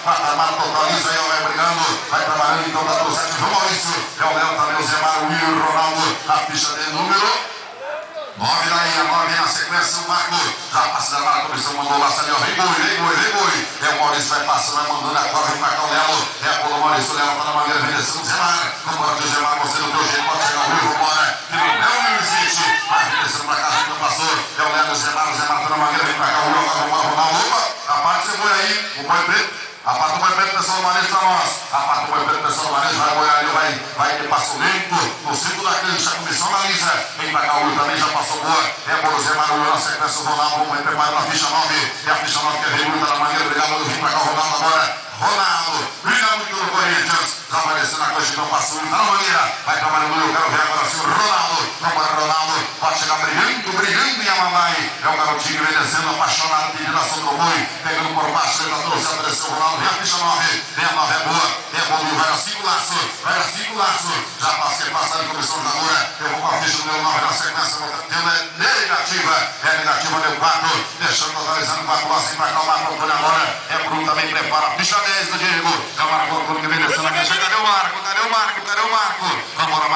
Mata-mata, totaliza aí, vai brigando. Vai trabalhando então, dá 7, João Maurício. É o Léo, também o Zé Mário, o Will, o Ronaldo. A ficha de número 9 daí, a 9 na sequência, o Marco. Já passa da comissão, mandou lá, saiu. Vem boi, vem boi, vem boi. É o Maurício, vai passando, vai mandando agora, vem pra cá o Lelo. É a bola, o Maurício, o Lelo tá na maneira, vem descendo o Zé Mário. Vambora, o Zé Mário, você no teu jeito, pode chegar o Rio, vambora. Que não é o Rio City. Vai vem descendo pra cá, já passou. É o Lelo, o Zé Mário tá na maneira, vem pra cá o Rio, vambora, Ronaldo. Opa, a parte você boi aí, o boi preto. A parte do boi preto, pessoal do manejo pra nós. A parte do boi preto, pessoal do manejo, vai boiar ali, vai de passo lento. No centro da cancha, a comissão analisa. Vem pra cá o Will também, já passou boa. É a bola, o Zé Mário, na sequência, o Ronaldo. Vamos preparar na ficha 9. É a ficha 9 que é Will, tá na maneira, obrigado. Vem pra cá o Ronaldo agora. Ronaldo, briga muito no Corinthians. Já apareceu na coxa, então passou, tá na maneira. Vai trabalhando, eu quero ver agora se o Ronaldo. Vamos, Ronaldo, pode chegar brilhando, brilhando em Amambai. É o garotinho obedecendo, apaixonado, pedindo ação do boi. Pegando por baixo, ele tá trouxendo, apareceu o Ronaldo. Vem a ficha 9. Vem a 9, é boa. É bom, vai na 5 laço. Vai na 5 laço. Já passei, passando em comissão de jogadora. Eu vou com a ficha do meu 9 na sequência. Tendo é negativa. É negativa, deu 4. Deixando, totalizando 4 laços. Pra cá o Marco Antônio agora. É Bruno também, prepara a ficha 10 do Diego. É o Marco Antônio que vem descendo aqui. Cadê o Marco? Cadê o Marco? Cadê o Marco? Vamos embora, Marco.